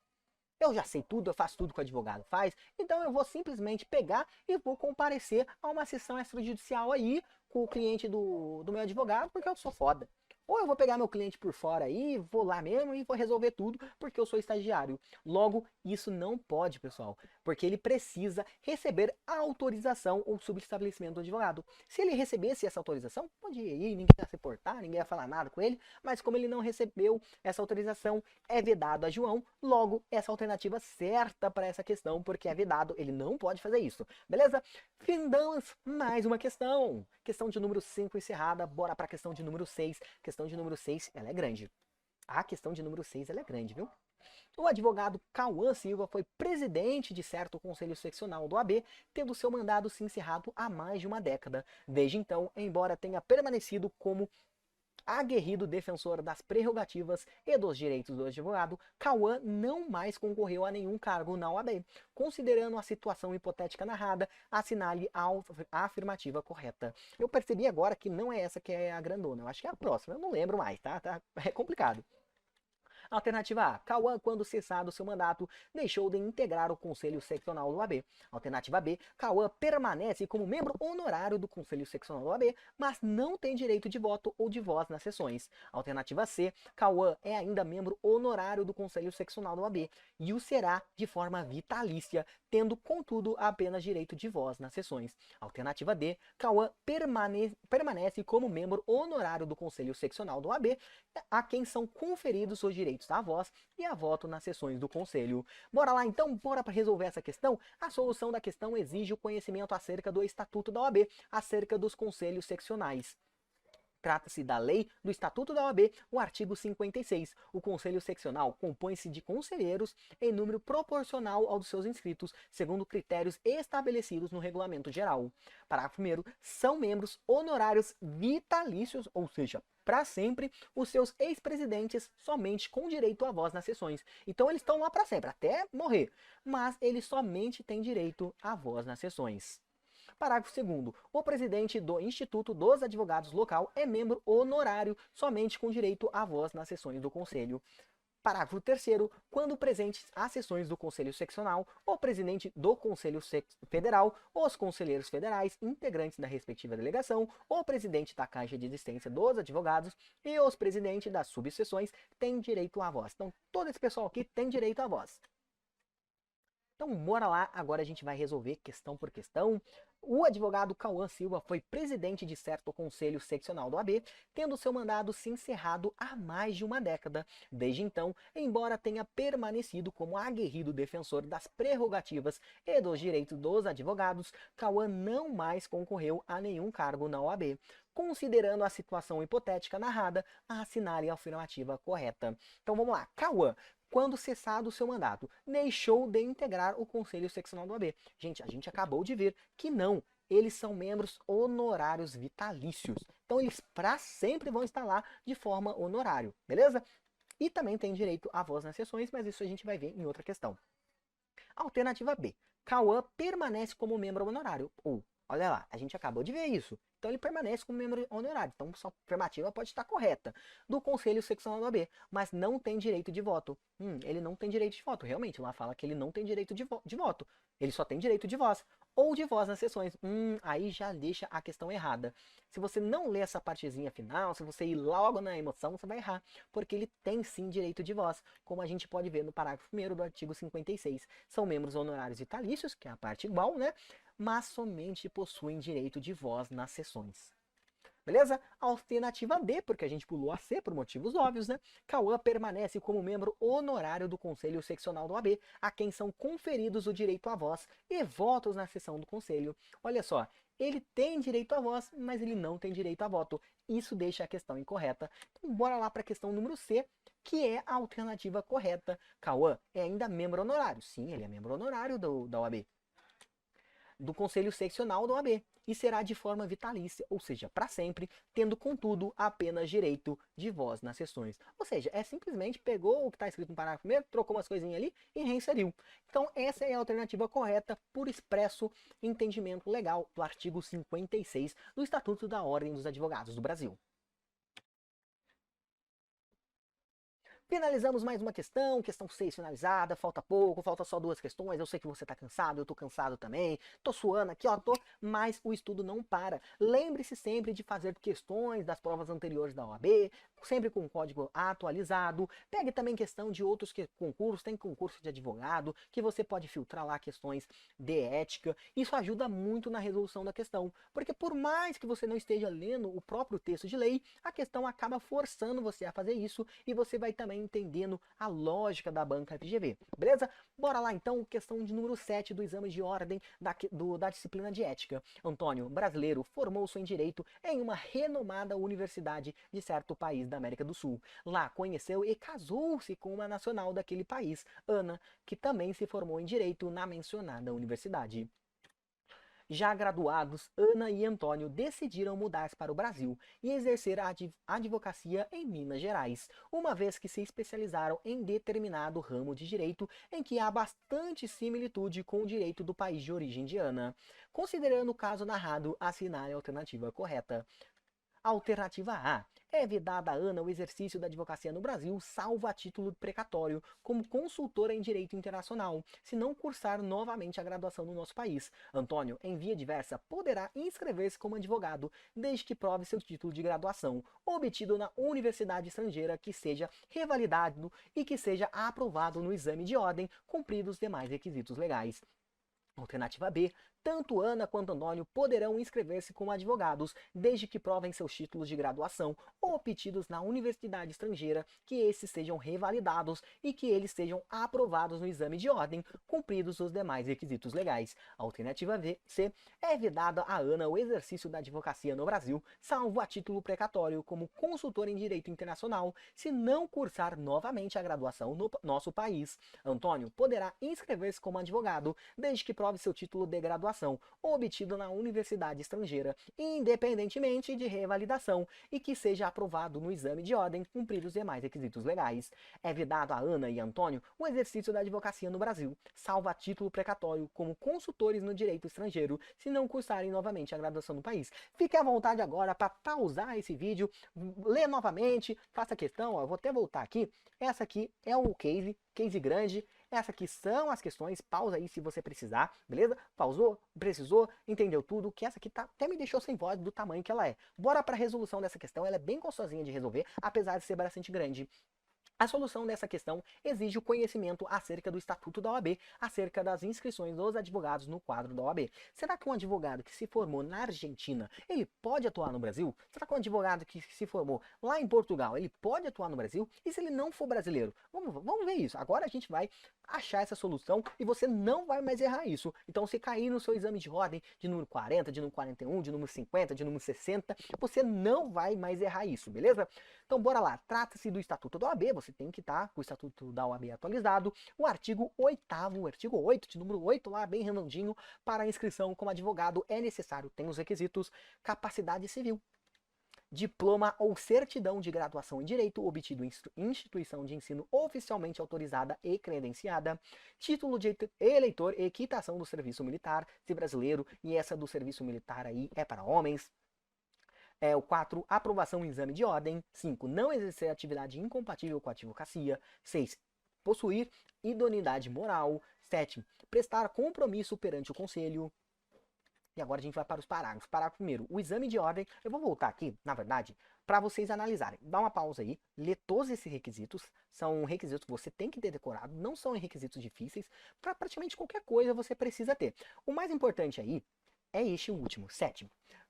Eu já sei tudo, eu faço tudo que o advogado faz, então eu vou simplesmente pegar e vou comparecer a uma sessão extrajudicial aí com o cliente do meu advogado, porque eu sou foda. Ou eu vou pegar meu cliente por fora aí, vou lá mesmo e vou resolver tudo, porque eu sou estagiário. Logo, isso não pode, pessoal, porque ele precisa receber a autorização ou subestabelecimento do advogado. Se ele recebesse essa autorização, podia ir, ninguém ia se portar, ninguém ia falar nada com ele, mas como ele não recebeu essa autorização, é vedado a João, logo, essa alternativa certa para essa questão, porque é vedado, ele não pode fazer isso. Beleza? Findamos mais uma questão. Questão de número 5 encerrada, bora para a questão de número 6. Questão de número 6, ela é grande. A questão de número 6, ela é grande, viu? O advogado Cauã Silva foi presidente de certo conselho seccional do AB, tendo seu mandado se encerrado há mais de uma década. Desde então, embora tenha permanecido como aguerrido defensor das prerrogativas e dos direitos do advogado, Cauã não mais concorreu a nenhum cargo na OAB. Considerando a situação hipotética narrada, assinale a afirmativa correta. Eu percebi agora que não é essa que é a grandona, eu acho que é a próxima, eu não lembro mais, tá? É complicado. Alternativa A. Cauã, quando cessado seu mandato, deixou de integrar o Conselho Seccional do AB. Alternativa B. Cauã permanece como membro honorário do Conselho Seccional do AB, mas não tem direito de voto ou de voz nas sessões. Alternativa C. Cauã é ainda membro honorário do Conselho Seccional do AB e o será de forma vitalícia, tendo, contudo, apenas direito de voz nas sessões. Alternativa D. Cauã permanece como membro honorário do Conselho Seccional do AB, a quem são conferidos os direitos direitos à voz e a voto nas sessões do Conselho. Bora lá então, bora para resolver essa questão? A solução da questão exige o conhecimento acerca do Estatuto da OAB, acerca dos conselhos seccionais. Trata-se da lei do Estatuto da OAB, o artigo 56. O Conselho Seccional compõe-se de conselheiros em número proporcional ao dos seus inscritos, segundo critérios estabelecidos no Regulamento Geral. Parágrafo 1º. São membros honorários vitalícios, ou seja, para sempre, os seus ex-presidentes somente com direito à voz nas sessões. Então eles estão lá para sempre, até morrer, mas eles somente têm direito à voz nas sessões. Parágrafo 2º. O presidente do Instituto dos Advogados local é membro honorário, somente com direito à voz nas sessões do Conselho. Parágrafo 3º. Quando presentes às sessões do Conselho Seccional, o presidente do Conselho Federal, os conselheiros federais, integrantes da respectiva delegação, o presidente da Caixa de Assistência dos Advogados e os presidentes das subseções têm direito à voz. Então, todo esse pessoal aqui tem direito à voz. Então, bora lá, agora a gente vai resolver questão por questão. O advogado Cauã Silva foi presidente de certo conselho seccional do AB, tendo seu mandado se encerrado há mais de uma década. Desde então, embora tenha permanecido como aguerrido defensor das prerrogativas e dos direitos dos advogados, Cauã não mais concorreu a nenhum cargo na OAB. Considerando a situação hipotética narrada, assinale a afirmativa correta. Então vamos lá, Cauã, quando cessado o seu mandato, deixou de integrar o Conselho Seccional do OAB. Gente, a gente acabou de ver que não, eles são membros honorários vitalícios. Então eles para sempre vão estar lá de forma honorária, beleza? E também tem direito à voz nas sessões, mas isso a gente vai ver em outra questão. Alternativa B. Cauã permanece como membro honorário. Ou, olha lá, a gente acabou de ver isso. Então ele permanece como membro honorário. Então sua afirmativa pode estar correta. Do Conselho Seccional do AB, mas não tem direito de voto. Ele não tem direito de voto. Realmente, lá fala que ele não tem direito de voto. Ele só tem direito de voz. Ou de voz nas sessões. Aí já deixa a questão errada. Se você não ler essa partezinha final, se você ir logo na emoção, você vai errar. Porque ele tem sim direito de voz, como a gente pode ver no parágrafo 1º do artigo 56. São membros honorários vitalícios, que é a parte igual, né? Mas somente possuem direito de voz nas sessões. Beleza? Alternativa D, porque a gente pulou a C por motivos óbvios, né? Cauã permanece como membro honorário do Conselho Seccional do AB, a quem são conferidos o direito à voz e votos na sessão do Conselho. Olha só, ele tem direito à voz, mas ele não tem direito a voto. Isso deixa a questão incorreta. Então bora lá para a questão número C, que é a alternativa correta. Cauã é ainda membro honorário. Sim, ele é membro honorário da OAB. Do Conselho Seccional da OAB e será de forma vitalícia, ou seja, para sempre, tendo contudo apenas direito de voz nas sessões. Ou seja, simplesmente pegou o que está escrito no parágrafo primeiro, trocou umas coisinhas ali e reinseriu. Então essa é a alternativa correta por expresso entendimento legal do artigo 56 do Estatuto da Ordem dos Advogados do Brasil. Finalizamos mais uma questão 6 finalizada, falta pouco, falta só 2 questões, eu sei que você tá cansado, eu tô cansado também, tô suando aqui, ó, mas o estudo não para. Lembre-se sempre de fazer questões das provas anteriores da OAB, sempre com o código atualizado. Pegue também questão de outros concursos, tem concurso de advogado, que você pode filtrar lá questões de ética. Isso ajuda muito na resolução da questão, porque por mais que você não esteja lendo o próprio texto de lei, a questão acaba forçando você a fazer isso e você vai também entendendo a lógica da banca FGV, beleza? Bora lá então, questão de número 7 do exame de ordem da disciplina de ética. Antônio, brasileiro, formou-se em Direito em uma renomada universidade de certo país da América do Sul. Lá conheceu e casou-se com uma nacional daquele país, Ana, que também se formou em Direito na mencionada universidade. Já graduados, Ana e Antônio decidiram mudar-se para o Brasil e exercer a advocacia em Minas Gerais, uma vez que se especializaram em determinado ramo de direito em que há bastante similitude com o direito do país de origem de Ana. Considerando o caso narrado, assinale a alternativa correta. Alternativa A. É vedada a Ana o exercício da advocacia no Brasil, salvo a título precatório, como consultora em direito internacional, se não cursar novamente a graduação no nosso país. Antônio, em via diversa, poderá inscrever-se como advogado, desde que prove seu título de graduação, obtido na universidade estrangeira, que seja revalidado e que seja aprovado no exame de ordem, cumpridos os demais requisitos legais. Alternativa B. Tanto Ana quanto Antônio poderão inscrever-se como advogados, desde que provem seus títulos de graduação obtidos na universidade estrangeira, que esses sejam revalidados e que eles sejam aprovados no exame de ordem, cumpridos os demais requisitos legais. Alternativa C. É vedada a Ana o exercício da advocacia no Brasil, salvo a título precatório como consultor em direito internacional, se não cursar novamente a graduação no nosso país. Antônio poderá inscrever-se como advogado, desde que prove seu título de graduação obtido na universidade estrangeira, independentemente de revalidação, e que seja aprovado no exame de ordem, cumpridos os demais requisitos legais. É vedado a Ana e Antônio o exercício da advocacia no Brasil, salvo a título precatório como consultores no direito estrangeiro, se não cursarem novamente a graduação no país. Fique à vontade agora para pausar esse vídeo, ler novamente, faça a questão, ó, eu vou até voltar aqui. Essa aqui é o case grande. Essas aqui são as questões, pausa aí se você precisar, beleza? Pausou, precisou, entendeu tudo, que essa aqui até me deixou sem voz do tamanho que ela é. Bora para a resolução dessa questão, ela é bem gostosinha de resolver, apesar de ser bastante grande. A solução dessa questão exige o conhecimento acerca do Estatuto da OAB, acerca das inscrições dos advogados no quadro da OAB. Será que um advogado que se formou na Argentina, ele pode atuar no Brasil? Será que um advogado que se formou lá em Portugal, ele pode atuar no Brasil? E se ele não for brasileiro? Vamos ver isso. Agora a gente vai achar essa solução e você não vai mais errar isso. Então, se cair no seu exame de ordem de número 40, de número 41, de número 50, de número 60, você não vai mais errar isso, beleza? Então, bora lá. Trata-se do Estatuto da OAB, você tem que estar com o Estatuto da OAB atualizado. O artigo 8º, o artigo 8, de número 8 lá, bem redondinho, para a inscrição como advogado é necessário, tem os requisitos, capacidade civil, diploma ou certidão de graduação em Direito obtido em instituição de ensino oficialmente autorizada e credenciada, título de eleitor e quitação do serviço militar, se brasileiro, e essa do serviço militar aí é para homens. O 4, aprovação em exame de ordem. 5, não exercer atividade incompatível com a advocacia. 6, possuir idoneidade moral. 7, prestar compromisso perante o conselho. E agora a gente vai para os parágrafos. Parágrafo primeiro, o exame de ordem. Eu vou voltar aqui, na verdade, para vocês analisarem. Dá uma pausa aí, lê todos esses requisitos. São requisitos que você tem que ter decorado, não são requisitos difíceis. Para praticamente qualquer coisa você precisa ter. O mais importante aí é este último, 7.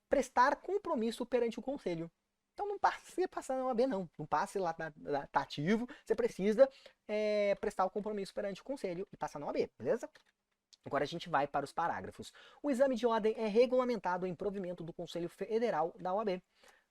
Prestar compromisso perante o conselho. Então não passe passar na OAB não. Não passe lá, tá ativo. Você precisa prestar o compromisso perante o conselho e passar na OAB, beleza? Agora a gente vai para os parágrafos. O exame de ordem é regulamentado em provimento do Conselho Federal da OAB.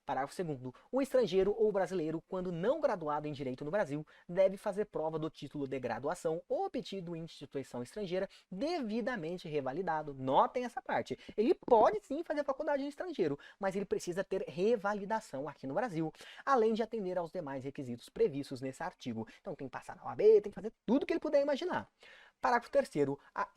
Parágrafo 2º. O estrangeiro ou brasileiro, quando não graduado em Direito no Brasil, deve fazer prova do título de graduação obtido em instituição estrangeira devidamente revalidado. Notem essa parte. Ele pode sim fazer faculdade em estrangeiro, mas ele precisa ter revalidação aqui no Brasil, além de atender aos demais requisitos previstos nesse artigo. Então tem que passar na OAB, tem que fazer tudo que ele puder imaginar. Parágrafo 3º. A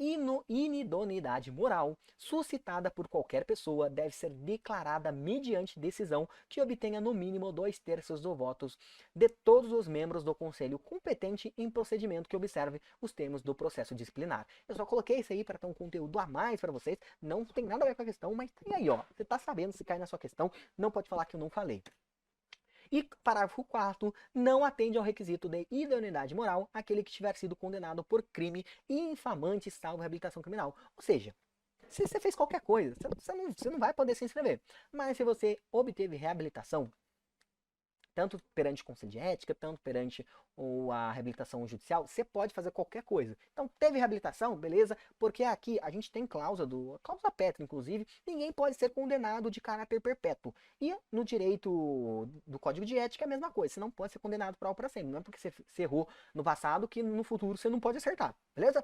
inidoneidade moral suscitada por qualquer pessoa deve ser declarada mediante decisão que obtenha no mínimo 2/3 dos votos de todos os membros do conselho competente em procedimento que observe os termos do processo disciplinar. Eu só coloquei isso aí para ter um conteúdo a mais para vocês, não tem nada a ver com a questão, mas tem aí, ó, você tá sabendo, se cai na sua questão, não pode falar que eu não falei. E parágrafo 4º, não atende ao requisito de idoneidade moral aquele que tiver sido condenado por crime infamante salvo reabilitação criminal. Ou seja, se você fez qualquer coisa, você não vai poder se inscrever. Mas se você obteve reabilitação, tanto perante o Conselho de Ética, tanto perante a reabilitação judicial, você pode fazer qualquer coisa. Então, teve reabilitação, beleza? Porque aqui a gente tem cláusula pétrea, inclusive, ninguém pode ser condenado de caráter perpétuo. E no direito do Código de Ética é a mesma coisa, você não pode ser condenado para sempre. Não é porque você errou no passado que no futuro você não pode acertar, beleza?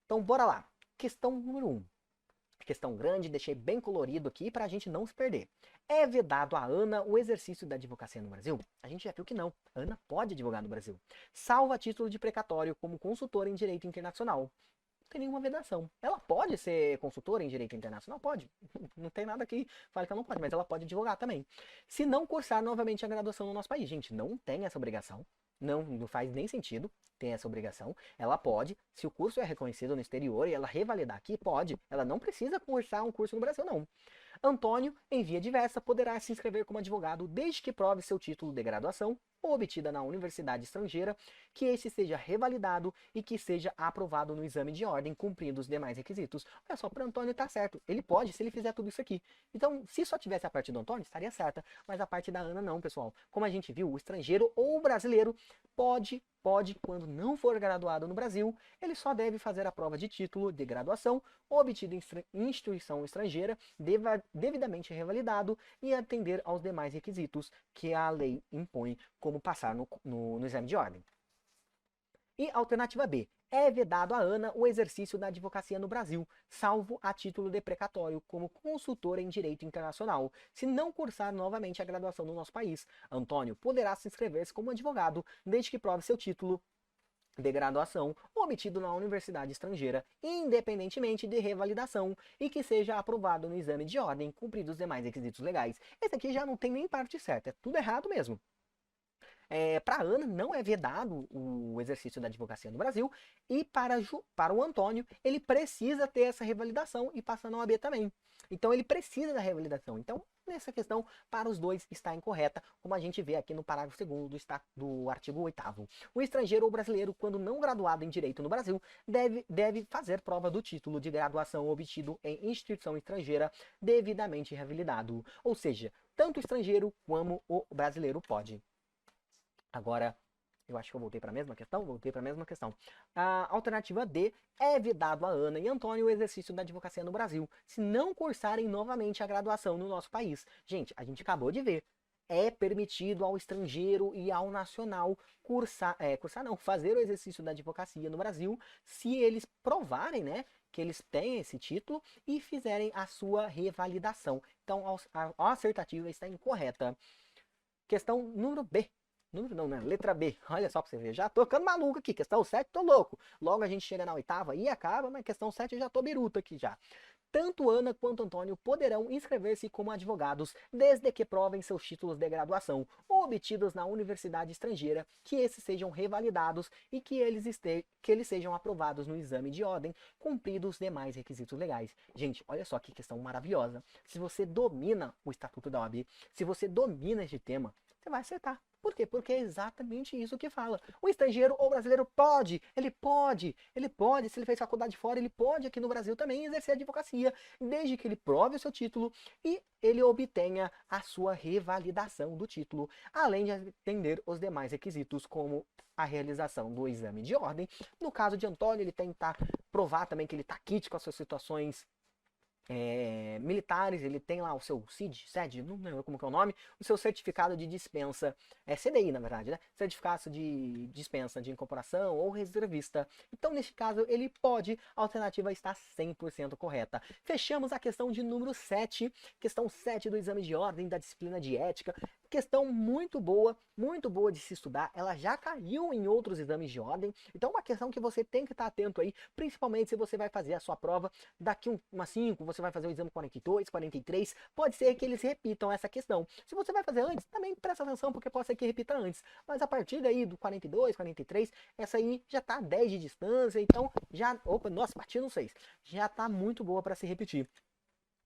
Então, bora lá. Questão número 1. Questão grande, deixei bem colorido aqui para a gente não se perder. É vedado a Ana o exercício da advocacia no Brasil? A gente já viu que não. A Ana pode advogar no Brasil. Salvo a título de precatório como consultora em direito internacional. Não tem nenhuma vedação. Ela pode ser consultora em direito internacional? Pode. Não tem nada que fale que ela não pode, mas ela pode advogar também. Se não cursar novamente a graduação no nosso país. Gente, não tem essa obrigação. Não faz nem sentido ter essa obrigação. Ela pode, se o curso é reconhecido no exterior e ela revalidar aqui, pode. Ela não precisa cursar um curso no Brasil, não. Antônio, em via diversa, poderá se inscrever como advogado desde que prove seu título de graduação ou obtida na universidade estrangeira, que este seja revalidado e que seja aprovado no exame de ordem, cumprindo os demais requisitos. Olha só, para Antônio tá certo. Ele pode, se ele fizer tudo isso aqui. Então, se só tivesse a parte do Antônio, estaria certa. Mas a parte da Ana não, pessoal. Como a gente viu, o estrangeiro ou o brasileiro pode, quando não for graduado no Brasil, ele só deve fazer a prova de título de graduação obtido em instituição estrangeira, devidamente revalidado e atender aos demais requisitos que a lei impõe, como passar no exame de ordem. E alternativa B. É vedado a Ana o exercício da advocacia no Brasil, salvo a título de precatório como consultora em direito internacional, se não cursar novamente a graduação no nosso país. Antônio poderá se inscrever-se como advogado, desde que prove seu título de graduação obtido na universidade estrangeira, independentemente de revalidação, e que seja aprovado no exame de ordem, cumpridos os demais requisitos legais. Esse aqui já não tem nem parte certa, é tudo errado mesmo. Para a Ana não é vedado o exercício da advocacia no Brasil, e para o Antônio ele precisa ter essa revalidação e passar na OAB também. Então ele precisa da revalidação. Então nessa questão para os dois está incorreta, como a gente vê aqui no parágrafo 2º do artigo 8º. O estrangeiro ou brasileiro, quando não graduado em direito no Brasil, deve fazer prova do título de graduação obtido em instituição estrangeira devidamente revalidado. Ou seja, tanto o estrangeiro como o brasileiro pode. Agora, eu acho que eu voltei para a mesma questão? Voltei para a mesma questão. A alternativa D. É vedado a Ana e Antônio o exercício da advocacia no Brasil, se não cursarem novamente a graduação no nosso país. Gente, a gente acabou de ver. É permitido ao estrangeiro e ao nacional fazer o exercício da advocacia no Brasil, se eles provarem, né, que eles têm esse título e fizerem a sua revalidação. Então, a assertativa está incorreta. Questão número B. Número não, né? Letra B. Olha só pra você ver. Já tô ficando maluco aqui. Questão 7, tô louco. Logo a gente chega na 8ª e acaba, mas questão 7 eu já tô biruta aqui já. Tanto Ana quanto Antônio poderão inscrever-se como advogados desde que provem seus títulos de graduação obtidos na universidade estrangeira, que esses sejam revalidados e que eles sejam aprovados no exame de ordem, cumpridos os demais requisitos legais. Gente, olha só que questão maravilhosa. Se você domina o Estatuto da OAB, se você domina este tema, você vai acertar. Por quê? Porque é exatamente isso que fala. O estrangeiro ou brasileiro pode, se ele fez faculdade fora, ele pode aqui no Brasil também exercer advocacia, desde que ele prove o seu título e ele obtenha a sua revalidação do título, além de atender os demais requisitos, como a realização do exame de ordem. No caso de Antônio, ele tentar provar também que ele está quite com as suas situações militares, ele tem lá o seu CID, não lembro como que é o nome, o seu certificado de dispensa, CDI na verdade, né? Certificado de dispensa de incorporação ou reservista. Então neste caso ele pode, a alternativa está 100% correta. Fechamos a questão de número 7, questão 7 do exame de ordem da disciplina de ética. Questão muito boa de se estudar, ela já caiu em outros exames de ordem, então uma questão que você tem que estar atento aí, principalmente se você vai fazer a sua prova daqui umas 5, você vai fazer o exame 42, 43, pode ser que eles repitam essa questão. Se você vai fazer antes, também presta atenção, porque pode ser que repita antes, mas a partir daí do 42, 43, essa aí já tá 10 de distância, então nossa, bati no 6, já tá muito boa para se repetir.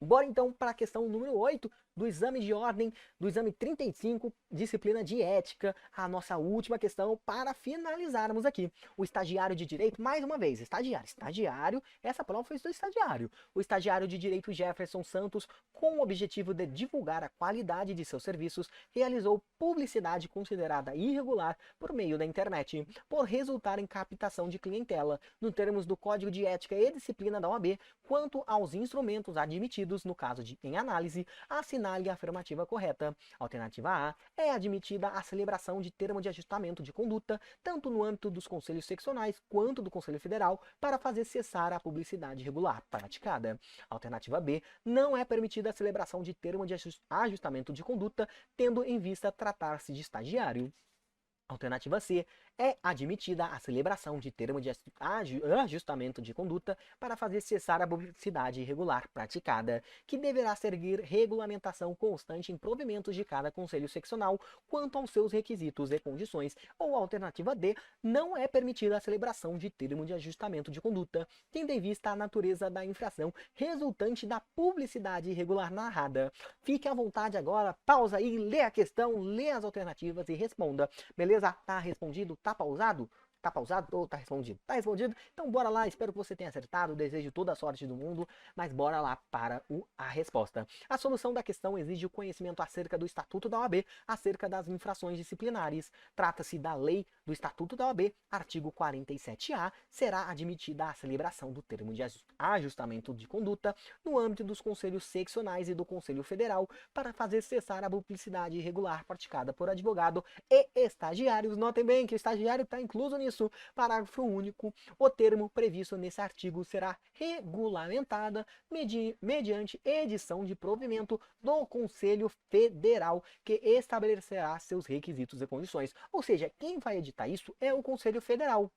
Bora então para a questão número 8 do exame de ordem, do exame 35, disciplina de ética, a nossa última questão para finalizarmos aqui. O estagiário de direito, mais uma vez, estagiário, essa prova foi do estagiário. O estagiário de direito Jefferson Santos, com o objetivo de divulgar a qualidade de seus serviços, realizou publicidade considerada irregular por meio da internet, por resultar em captação de clientela, no termos do Código de Ética e Disciplina da OAB, quanto aos instrumentos admitidos, no caso de em análise, assinale a afirmativa correta. Alternativa A. É admitida a celebração de termo de ajustamento de conduta, tanto no âmbito dos conselhos seccionais quanto do Conselho Federal, para fazer cessar a publicidade irregular praticada. Alternativa B. Não é permitida a celebração de termo de ajustamento de conduta, tendo em vista tratar-se de estagiário. Alternativa C, é admitida a celebração de termo de ajustamento de conduta para fazer cessar a publicidade irregular praticada, que deverá seguir regulamentação constante em provimentos de cada conselho seccional quanto aos seus requisitos e condições. Ou alternativa D, não é permitida a celebração de termo de ajustamento de conduta, tendo em vista a natureza da infração resultante da publicidade irregular narrada. Fique à vontade agora, pausa aí, lê a questão, lê as alternativas e responda. Beleza? Tá respondido? Tá pausado? Tá pausado ou tá respondido? Tá respondido? Então bora lá, espero que você tenha acertado, desejo toda a sorte do mundo, mas bora lá para a resposta. A solução da questão exige o conhecimento acerca do Estatuto da OAB, acerca das infrações disciplinares. Trata-se da lei do Estatuto da OAB, artigo 47A, será admitida a celebração do termo de ajustamento de conduta no âmbito dos conselhos seccionais e do Conselho Federal para fazer cessar a publicidade irregular praticada por advogado e estagiários. Notem bem que o estagiário está incluso nisso. Parágrafo único. O termo previsto nesse artigo será regulamentada mediante edição de provimento do Conselho Federal, que estabelecerá seus requisitos e condições. Ou seja, quem vai editar isso é o Conselho Federal.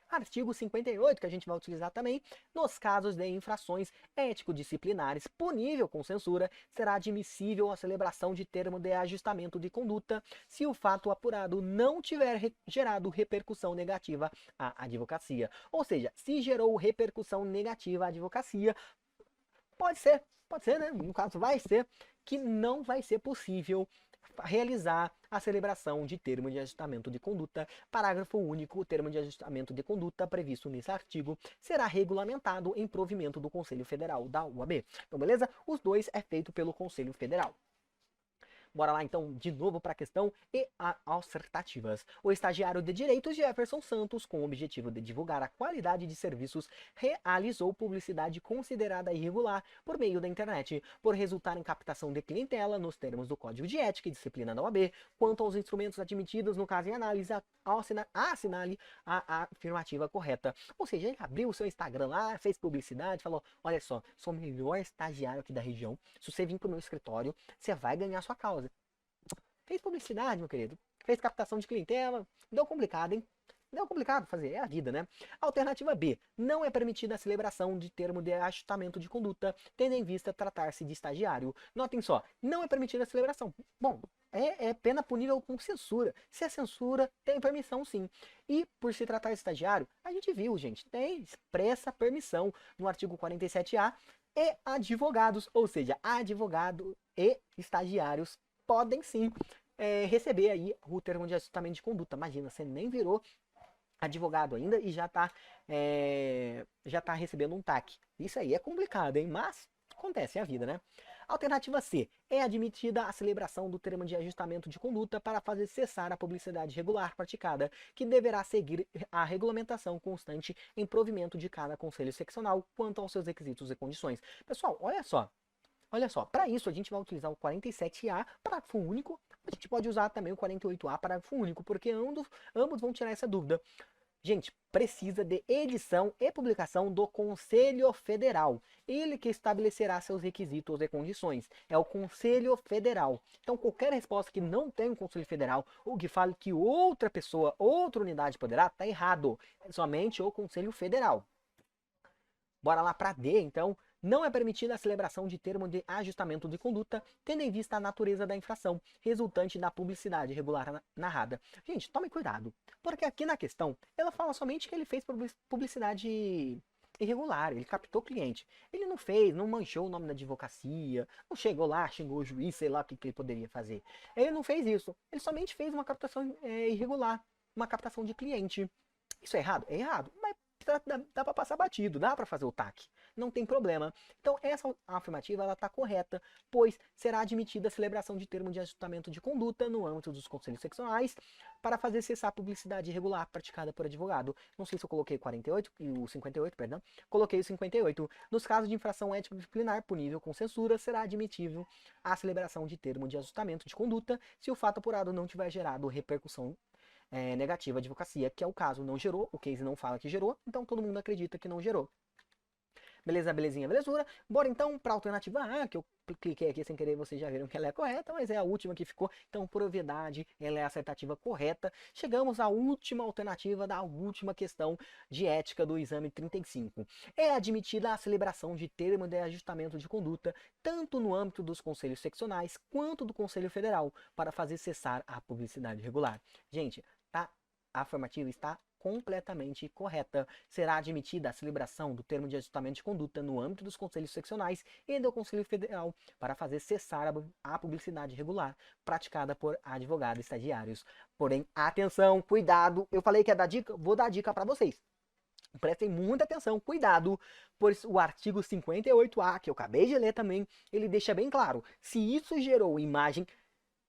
Artigo 58, que a gente vai utilizar também, nos casos de infrações ético-disciplinares punível com censura, será admissível a celebração de termo de ajustamento de conduta se o fato apurado não tiver gerado repercussão negativa à advocacia. Ou seja, se gerou repercussão negativa à advocacia, pode ser, né? No caso vai ser, que não vai ser possível realizar a celebração de termo de ajustamento de conduta. Parágrafo único. O termo de ajustamento de conduta previsto nesse artigo será regulamentado em provimento do Conselho Federal da UAB. Então, beleza? Os dois é feito pelo Conselho Federal. Bora lá então de novo para a questão e as assertativas. O estagiário de Direito Jefferson Santos, com o objetivo de divulgar a qualidade de serviços, realizou publicidade considerada irregular por meio da internet, por resultar em captação de clientela nos termos do Código de Ética e Disciplina da OAB. Quanto aos instrumentos admitidos no caso em análise, assinale a afirmativa correta. Ou seja, ele abriu o seu Instagram lá, fez publicidade, falou: olha só, sou o melhor estagiário aqui da região, se você vir para o meu escritório, você vai ganhar sua causa. Fez publicidade, meu querido. Fez captação de clientela. Deu complicado, hein? Deu complicado fazer, é a vida, né? Alternativa B. Não é permitida a celebração de termo de ajustamento de conduta, tendo em vista tratar-se de estagiário. Notem só, não é permitida a celebração. Bom, é pena punível com censura. Se é censura, tem permissão sim. E por se tratar de estagiário, a gente viu, gente, tem expressa permissão no artigo 47A e advogados, ou seja, advogado e estagiários podem sim receber aí o termo de ajustamento de conduta. Imagina, você nem virou advogado ainda e já tá recebendo um TAC. Isso aí é complicado, hein? Mas acontece, é a vida, né? Alternativa C. É admitida a celebração do termo de ajustamento de conduta para fazer cessar a publicidade regular praticada, que deverá seguir a regulamentação constante em provimento de cada conselho seccional quanto aos seus requisitos e condições. Pessoal, olha só. Olha só, para isso a gente vai utilizar o 47A, parágrafo único. A gente pode usar também o 48A, parágrafo único, porque ambos vão tirar essa dúvida. Gente, precisa de edição e publicação do Conselho Federal. Ele que estabelecerá seus requisitos e condições. É o Conselho Federal. Então, qualquer resposta que não tem o Conselho Federal ou que fale que outra pessoa, outra unidade poderá, está errado. É somente o Conselho Federal. Bora lá para D, então. Não é permitida a celebração de termo de ajustamento de conduta, tendo em vista a natureza da infração, resultante da publicidade irregular narrada. Gente, tome cuidado, porque aqui na questão, ela fala somente que ele fez publicidade irregular, ele captou cliente. Ele não fez, não manchou o nome da advocacia, não chegou lá, xingou o juiz, sei lá o que ele poderia fazer. Ele não fez isso, ele somente fez uma captação irregular, uma captação de cliente. Isso é errado? É errado, mas dá para passar batido, dá para fazer o TAC, não tem problema. Então essa afirmativa ela está correta, pois será admitida a celebração de termo de ajustamento de conduta no âmbito dos conselhos seccionais para fazer cessar a publicidade irregular praticada por advogado. Não sei se eu coloquei 48 e o 58, perdão. Coloquei o 58. Nos casos de infração ético-disciplinar punível com censura, será admitível a celebração de termo de ajustamento de conduta se o fato apurado não tiver gerado repercussão negativa à advocacia, que é o caso, não gerou, o case não fala que gerou, então todo mundo acredita que não gerou. Beleza, belezinha, belezura. Bora então para a alternativa A, que eu cliquei aqui sem querer, vocês já viram que ela é correta, mas é a última que ficou, então por obviedade ela é a acertativa correta. Chegamos à última alternativa da última questão de ética do exame 35. É admitida a celebração de termo de ajustamento de conduta, tanto no âmbito dos conselhos seccionais quanto do Conselho Federal, para fazer cessar a publicidade irregular. Gente, tá? A afirmativa está completamente correta. Será admitida a celebração do termo de ajustamento de conduta no âmbito dos conselhos seccionais e do Conselho Federal para fazer cessar a publicidade irregular praticada por advogados estagiários. Porém, atenção, cuidado, eu falei que ia dar dica, vou dar dica para vocês. Prestem muita atenção, cuidado, pois o artigo 58A, que eu acabei de ler também, ele deixa bem claro, se isso gerou imagem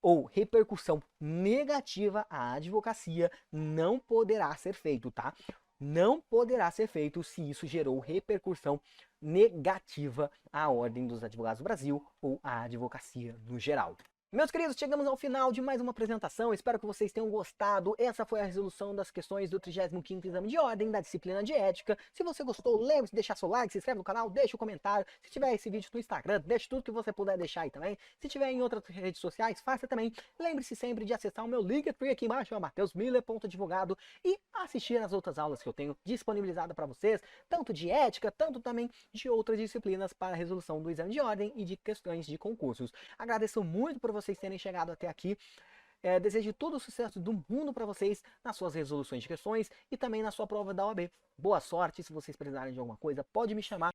ou repercussão negativa à advocacia, não poderá ser feito, tá? Não poderá ser feito se isso gerou repercussão negativa à Ordem dos Advogados do Brasil ou à advocacia no geral. Meus queridos, chegamos ao final de mais uma apresentação, espero que vocês tenham gostado. Essa foi a resolução das questões do 35º Exame de Ordem da disciplina de Ética. Se você gostou, lembre-se de deixar seu like, se inscreve no canal, deixa o comentário. Se tiver esse vídeo no Instagram, deixa tudo que você puder deixar aí também. Se tiver em outras redes sociais, faça também. Lembre-se sempre de acessar o meu Linktree aqui embaixo, mateusmiller.advogado, e assistir as outras aulas que eu tenho disponibilizado para vocês, tanto de ética, tanto também de outras disciplinas para a resolução do exame de ordem e de questões de concursos. Agradeço muito por vocês terem chegado até aqui. Desejo todo o sucesso do mundo para vocês nas suas resoluções de questões e também na sua prova da OAB. Boa sorte, se vocês precisarem de alguma coisa, pode me chamar.